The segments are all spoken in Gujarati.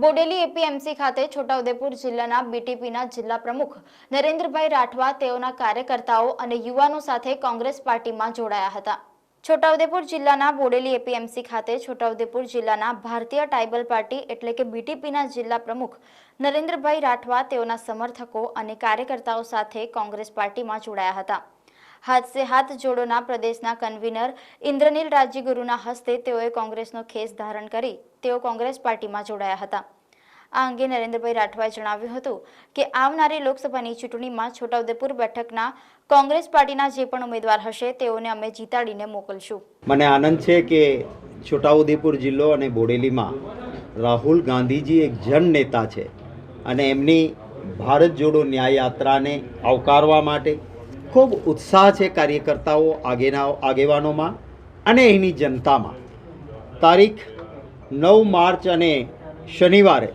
બોડેલી એપીએમસી ખાતે છોટાઉદેપુર જિલ્લાના બીટીપીના જિલ્લા પ્રમુખ નરેન્દ્રભાઈ રાઠવા તેઓના કાર્યકર્તાઓ અને યુવાનો સાથે કોંગ્રેસ પાર્ટીમાં જોડાયા હતા। છોટાઉદેપુર જિલ્લાના બોડેલી એપીએમસી ખાતે છોટાઉદેપુર જિલ્લાના ભારતીય ટ્રાઇબલ પાર્ટી એટલે કે બીટીપીના જિલ્લા પ્રમુખ નરેન્દ્રભાઈ રાઠવા તેઓના સમર્થકો અને કાર્યકર્તાઓ સાથે કોંગ્રેસ પાર્ટીમાં જોડાયા હતા। हाथ से हाथ जोड़ोना प्रदेशना कन्वीनर इंद्रनील राज्यगुरुना हस्ते तेओए कोंग्रेसनो खेस धारण करी तेओ कोंग्रेस पार्टी में जोड़ाया हता। आ अंगे नरेंद्रभाई राठवाए जणाव्युं हतुं के आवनारी लोकसभानी चूंटणीमां छोटाउदेपुर बेठकना कोंग्रेस पार्टीना जे पण उमेदवार हशे तेओने अमे जीताडीने मोकलशुं। मने आनंद छे के छोटाउदेपुर जिल्लो अने बोडेलीमां राहुल गांधीजी एक जन नेता छे अने एमनी भारत जोड़ो न्याय यात्राने आवकारवा माटे खूब उत्साह है। कार्यकर्ताओं आगेवानों में अने एनी जनता में तारीख 9 मार्च अने शनिवारे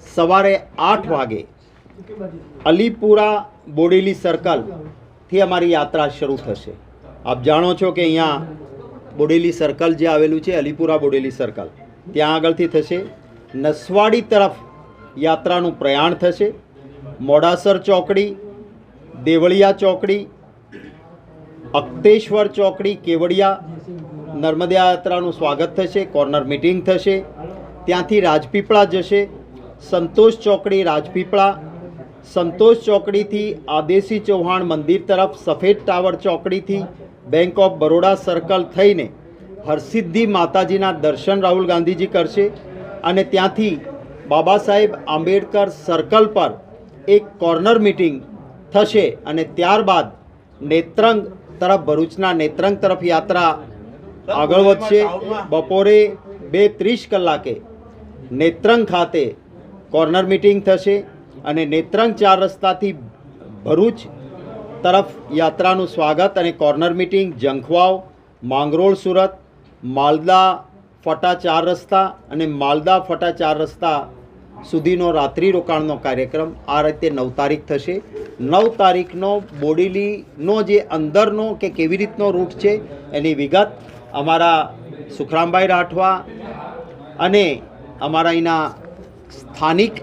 सवारे 8 वागे अलीपुरा बोडेली सर्कल थी अमारी यात्रा शुरू थशे। आप जाणो छो कि अहींया बोडेली सर्कल जे आवेलुं छे अलीपुरा बोडेली सर्कल त्यां आगळथी थशे। नसवाड़ी तरफ यात्रानुं प्रयाण थशे। मोडासर चौकड़ी, देवलिया चौकड़ी, अक्तेश्वर चौकड़ी, केवड़िया नर्मदा यात्रानुं स्वागत थशे। कॉर्नर मीटिंग थशे। त्यांथी राजपीपळा जशे। संतोष चौकड़ी राजपीपळा, संतोष चौकड़ी थी आदेशी चौहाण मंदिर तरफ, सफेद टावर चौकड़ी थी बैंक ऑफ बरोड़ा सर्कल थईने हरसिद्धि माताजीना दर्शन राहुल गांधीजी करशे अने त्यांथी बाबा साहेब आंबेडकर सर्कल पर एक कॉर्नर मीटिंग थशे अने त्यारबाद नेत्रंग तरफ भरूचना नेत्रंग तरफ यात्रा आगळ वधशे। बपोरे 2:30 कलाके नेत्रंग खाते कॉर्नर मीटिंग थशे अने नेत्रंग 4 रस्ताथी भरूच तरफ यात्रानुं स्वागत अने कॉर्नर मीटिंग जंखवाव, मांगरोळ सूरत, मालदा फटा 4 रस्ता अने मालदा फटा 4 रस्ता सुधीनो रात्रि रोकाणनो कार्यक्रम आ रीते 9 तारीख थशे। 9 तारीखनो बोडेलीनो जे अंदरनो के केवी रीतनो रूट छे एनी विगत अमारा सुखरामभाई राठवा अने अमारा अहींना स्थानिक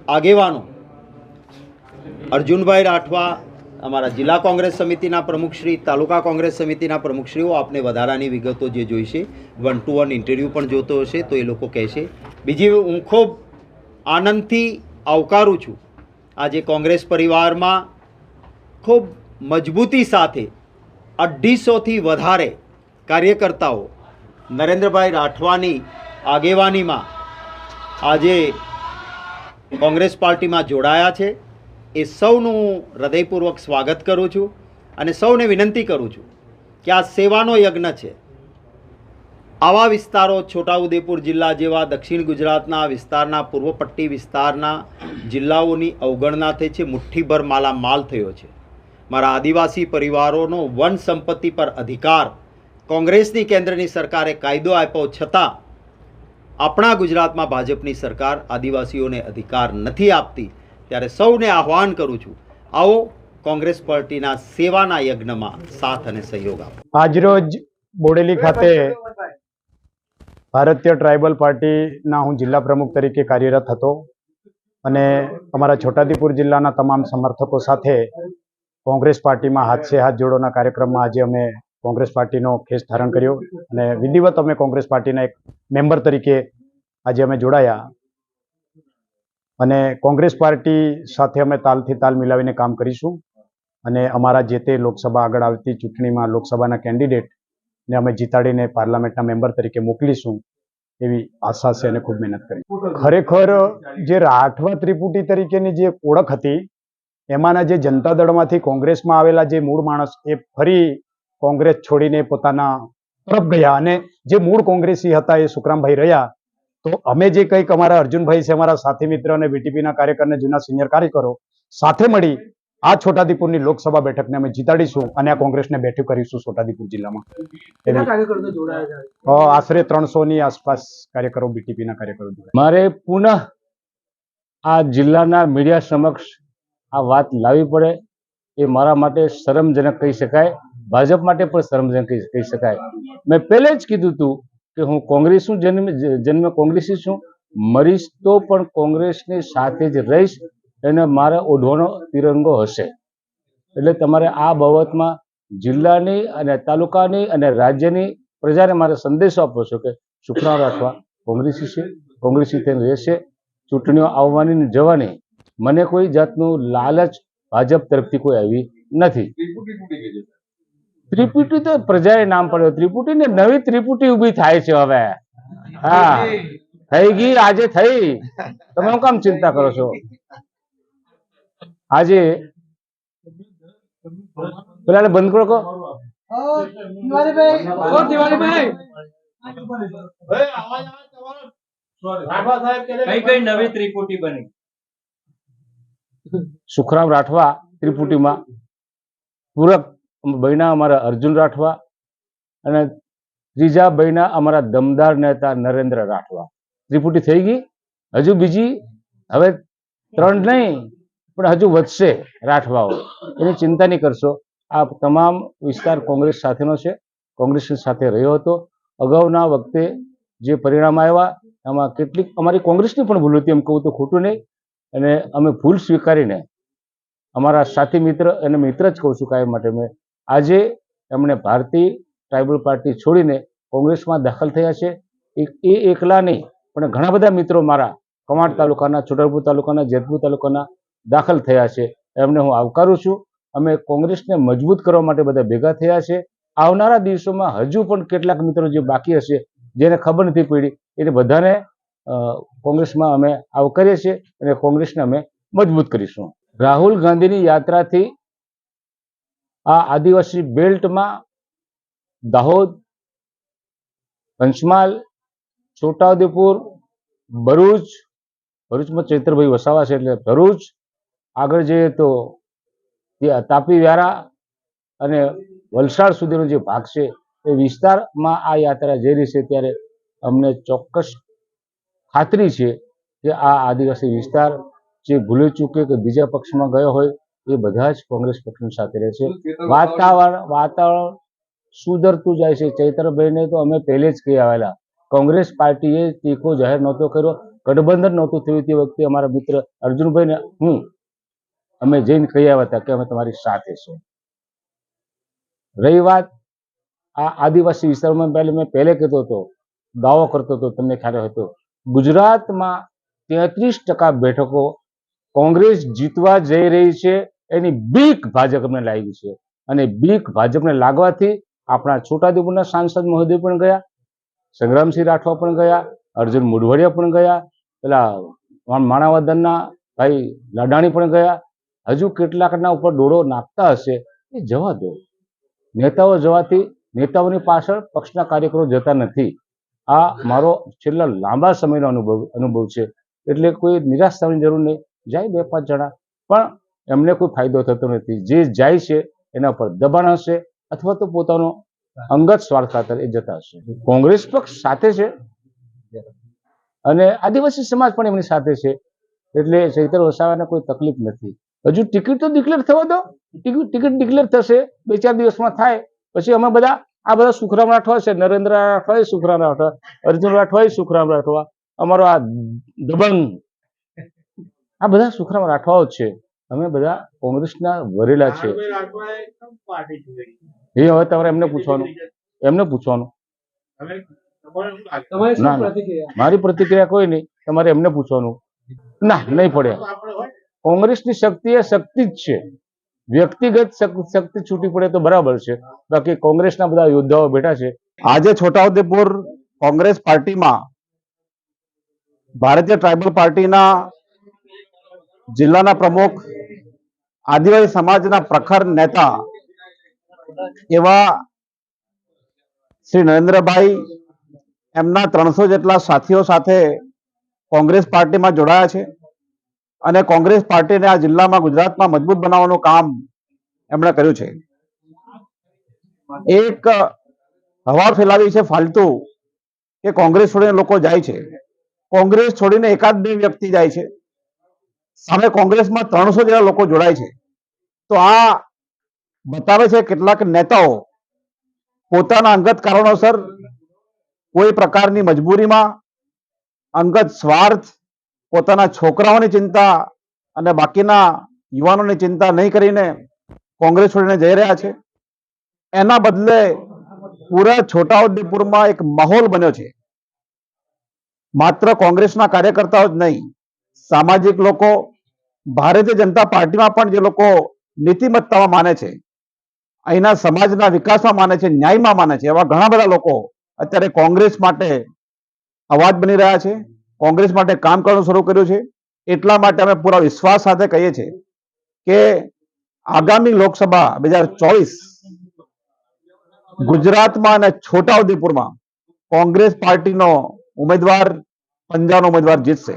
आगेवानो अर्जुनभाई राठवा, अमारा जिला कांग्रेस समितिना प्रमुखश्री, तालुका कांग्रेस समितिना प्रमुखश्रीओ आपने वधारानी विगतो जे जोईशे 1-to-1 इंटरव्यू पण जोतो हशे तो ए लोको कहेशे। बीजी हूँ खूब आनंदथी आवकारूं छूं आजे कांग्रेस परिवार में खूब मजबूती साथे 250 थी वधारे कार्यकर्ताओं नरेंद्रभाई राठवानी आगेवानी में आजे कांग्रेस पार्टी में जोड़ाया छे। ए सौनु हृदयपूर्वक स्वागत करूँ छूं अने सौने विनंती करूँ छूं कि आ सेवानो यज्ञ छे। आवा विस्तारों छोटाउदेपुर जिल्ला जेवा दक्षिण गुजरातना विस्तारना पूर्व पट्टी विस्तारना जिल्लाओनी अवगणना थई छे। मुठ्ठीभर मालामाल थयो छे। मारा आदिवासी परिवारोनो वन संपत्ति पर अधिकार कांग्रेसनी केन्द्रनी सरकारे कायदो आप्यो छतां आपणा गुजरातमां भाजपनी सरकार आदिवासीओने अधिकार नथी आपती। त्यारे सौने आह्वान करूं छुं, आओ कांग्रेस पार्टीना सेवाना यज्ञमां साथ अने सहयोग आपो। आजरोज बोडेली खाते भारतीय ट्राइबल पार्टी ना हूँ जिला प्रमुख तरीके कार्यरत हतो अने अमारा छोटाउदेपुर जिल्लाना तमाम समर्थकों साथे कांग्रेस पार्टी में हाथ से हाथ जोड़ोना कार्यक्रम में आज अमे कांग्रेस पार्टी नो खेस धारण कर्यो अने विधिवत अमे कांग्रेस पार्टी एक मेम्बर तरीके आज अमे जोड़ाया अने कांग्रेस पार्टी साथे अमे तालथी ताल मिलावीने काम करीशुं अने अमारा जे ते लोकसभा आगळ आवती चूंटणीमां लोकसभाना केन्डिडेट ने अमे जीताडीने पार्लामेंटना मेम्बर तरीके मोकलीशुं एवी आशा छे अने खूब मेहनत करी। खरेखर जे राठवा त्रिपुटी तरीकेनी जे ओळख हती एमाना जे जनता दळमांथी कांग्रेसमां आवेला जे मूळ माणस ए फरी कांग्रेस छोड़ीने पोताना तरफ गया अने जे मूळ कांग्रेसी हता ए सुखरामभाई रह्या। तो अमे जे कंईक अमारा अर्जुनभाई छे अमारा साथी मित्र अने बीटीपीना कार्यकरने जूना सीनियर कार्यकरो साथे मळी आ छोटाउदेपुरनी लोकसभा बेठकने अमे जीताडीशुं अने आ कांग्रेसने बेठुं करीशुं छोटाउदेपुर जिल्लामां। કેટલા કાર્યકરો જોડાયા છે? आश्रे 300 ની आसपास कार्यकरो बीटीपीना कार्यकरो जोड़ाया। मारे पुनः आ जिल्लाना मीडिया समक्ष आ वात लावी पड़े ए मारा माटे शरमजनक कही शकाय, भाजप माटे पण शरमजनक कही शकाय। मैं पहले ज कीधुं हतुं कि हूँ कांग्रेस जन्म कांग्रेसी छूं, મરીશ તો પણ કોંગ્રેસની સાથે જ રહીશ, એને મારે ઓઢવાનો તિરંગો હશે. એટલે તમારે આ બાબતમાં જિલ્લાની અને તાલુકાની અને રાજ્યની પ્રજાને મારે સંદેશો આપવો છે કે સુખરામ રાઠવા કોંગ્રેસી છે, કોંગ્રેસી થઈને રહેશે. ચૂંટણીઓ આવવાની ને જવાની મને કોઈ જાતનું લાલચ ભાજપ તરફથી કોઈ આવી નથી. ત્રિપુટી તો પ્રજાએ નામ પડ્યો, ત્રિપુટી ને નવી ત્રિપુટી ઊભી થાય છે હવે. હા, થઈ ગઈ, આજે થઈ. તમે શું કામ ચિંતા કરો છો? આજે પેલા બંધ કરો કહો. કઈ નવી ત્રિપુટી બની? સુખરામ રાઠવા ત્રિપુટીમાં પૂરક બન્યા અમારા અર્જુન રાઠવા અને ત્રીજા બન્યા અમારા દમદાર નેતા નરેન્દ્ર રાઠવા. ત્રિપુટી થઈ ગઈ. હજુ બીજી હવે 3 નહીં પણ હજુ વધશે રાઠવાઓ, એની ચિંતા નહીં કરશો. આ તમામ વિસ્તાર કોંગ્રેસ સાથેનો છે, કોંગ્રેસની સાથે રહ્યો હતો. અગાઉના વખતે જે પરિણામ આવ્યા એમાં કેટલીક અમારી કોંગ્રેસની પણ ભૂલ હતી, એમ કહું તો ખોટું નહીં. અને અમે ભૂલ સ્વીકારીને અમારા સાથી મિત્ર અને મિત્ર જ કહું છું કાયમ માટે, મેં આજે એમણે ભારતીય ટ્રાઇબલ પાર્ટી છોડીને કોંગ્રેસમાં દાખલ થયા છે. એ એકલા નહીં પણ ઘણા બધા મિત્રો મારા કવાંટ તાલુકાના, છોટાઉદેપુર તાલુકાના, જેતપુર તાલુકાના દાખલ થયા છે. એમને હું આવકારું છું. અમે કોંગ્રેસને મજબૂત કરવા માટે બધા ભેગા થયા છે. આવનારા દિવસોમાં હજુ પણ કેટલાક મિત્રો જે બાકી હશે, જેને ખબર નથી પડી, એને બધાને કોંગ્રેસમાં અમે આવકારીએ છીએ અને કોંગ્રેસને અમે મજબૂત કરીશું. રાહુલ ગાંધીની યાત્રાથી આ આદિવાસી બેલ્ટમાં દાહોદ, પંચમહાલ, છોટાઉદેપુર, ભરૂચમાં ચૈત્રભાઈ વસાવા છે એટલે ભરૂચ, આગળ જઈએ તો તાપી, વ્યારા અને વલસાડ સુધીનો જે ભાગ છે એ વિસ્તારમાં આ યાત્રા જઈ રહી છે. ત્યારે અમને ચોક્કસ ખાતરી છે કે આ આદિવાસી વિસ્તાર જે ભૂલે ચૂકે કે બીજા પક્ષમાં ગયો હોય એ બધા જ કોંગ્રેસ પક્ષની સાથે રહે છે. વાતાવરણ સુધરતું જાય છે. ચૈત્રભાઈને તો અમે પહેલે જ કહી આવેલા, કોંગ્રેસ પાર્ટીએ ટેકો જાહેર નહોતો કર્યો, ગઠબંધન નહોતું થયું તે વખતે અમારા મિત્ર અર્જુનભાઈને અમે જઈને કહી આવ્યા હતા કે અમે તમારી સાથે છે. રહી વાત આ આદિવાસી વિસ્તારમાં, મેં પહેલે કહેતો હતો, દાવો કરતો હતો, તમને ખ્યાલ હતો, ગુજરાતમાં 33% બેઠકો કોંગ્રેસ જીતવા જઈ રહી છે. એની બીક ભાજપને લાગી છે અને બીક ભાજપને લાગવાથી આપણા છોટાઉદેપુરના સાંસદ મહોદય પણ ગયા, સંગ્રામસિંહ રાઠવા પણ ગયા, અર્જુન મુઢવડિયા પણ ગયા, પેલા માણાવદરના ભાઈ લાડાણી પણ ગયા. હજુ કેટલાકના ઉપર ડોળો નાખતા હશે, એ જવા દો. નેતાઓ જવાથી નેતાઓની પાછળ પક્ષના કાર્યકરો જતા નથી. આ મારો છેલ્લા લાંબા સમયનો અનુભવ છે. એટલે કોઈ નિરાશ થવાની જરૂર નહીં. જાય 2-5 જણા, પણ એમને કોઈ ફાયદો થતો નથી. જે જાય છે એના પર દબાણ હશે અથવા તો પોતાનો અંગત સ્વાર્થ ખાતર એ જતા હશે. કોંગ્રેસ પક્ષ સાથે છે અને આદિવાસી સમાજ પણ એમની સાથે છે. એટલે ચૈત્ર વસાવાને કોઈ તકલીફ નથી. હજુ ટિકિટ તો ડિક્લેર થવા દો. ટિકિટ ડિક્લેર થશે 2-4 દિવસમાં થાય. પછી અમે બધા આ બધા સુખરામ રાઠવા છે, નરેન્દ્ર રાઠવા, સુખરામ રાઠવા, અર્જુન રાઠવા, સુખરામ રાઠવા, અમારો આ દબંગ, આ બધા સુખરામ રાઠવાઓ જ છે. અમે બધા કોંગ્રેસના વરેલા છે. એ હવે તમારે એમને પૂછવાનું. ના, મારી પ્રતિક્રિયા કોઈ નહીં, તમારે એમને પૂછવાનું. ના, નહીં પડે. કોંગ્રેસની શક્તિ એ શક્તિ જ છે. વ્યક્તિગત શક્તિ છૂટી પડે તો બરાબર છે, બાકી કોંગ્રેસના બધા યોદ્ધાઓ બેઠા છે. આજે છોટાઉદેપુર કોંગ્રેસ પાર્ટીમાં ભારતીય ટ્રાઇબલ પાર્ટીના જિલ્લાના પ્રમુખ, આદિવાસી સમાજના પ્રખર નેતા એવા શ્રી નરેન્દ્રભાઈ એમના 300 જેટલા સાથીઓ સાથે કોંગ્રેસ પાર્ટીમાં જોડાયા છે અને કોંગ્રેસ પાર્ટીને આ જિલ્લામાં, ગુજરાતમાં મજબૂત બનાવવાનું કામ એમણે કર્યું છે. એક હવા ફેલાવી છે ફાલતુ કે કોંગ્રેસ છોડીને લોકો જાય છે. કોંગ્રેસ છોડીને 1-2 વ્યક્તિ જાય છે, સામે કોંગ્રેસમાં 300 જેટલા લોકો જોડાય છે. તો આ બતાવે છે કેટલાક નેતાઓ પોતાના અંગત કારણોસર કોઈ પ્રકારની મજબૂરીમાં અંગત સ્વાર્થ, પોતાના છોકરાઓની ચિંતા અને બાકીના યુવાનોની ચિંતા નહીં કરીને કોંગ્રેસ છોડીને જઈ રહ્યા છે. એના બદલે પૂરા છોટાઉદેપુરમાં એક માહોલ બન્યો છે. માત્ર કોંગ્રેસના કાર્યકર્તાઓ જ નહીં, સામાજિક લોકો, ભારતીય જનતા પાર્ટીમાં પણ જે લોકો નીતિમત્તામાં માને છે, અહીંના સમાજના વિકાસમાં માને છે, ન્યાયમાં માને છે, એવા ઘણા બધા લોકો અત્યારે કોંગ્રેસ માટે અવાજ બની રહ્યા છે, કોંગ્રેસ માટે કામ કરવાનું શરૂ કર્યું છે. એટલા માટે અમે પૂરા વિશ્વાસ સાથે કહીએ છીએ કે આગામી લોકસભા 2024 ગુજરાતમાં અને છોટાઉદેપુરમાં કોંગ્રેસ પાર્ટીનો ઉમેદવાર, પંજાબનો ઉમેદવાર જીતશે.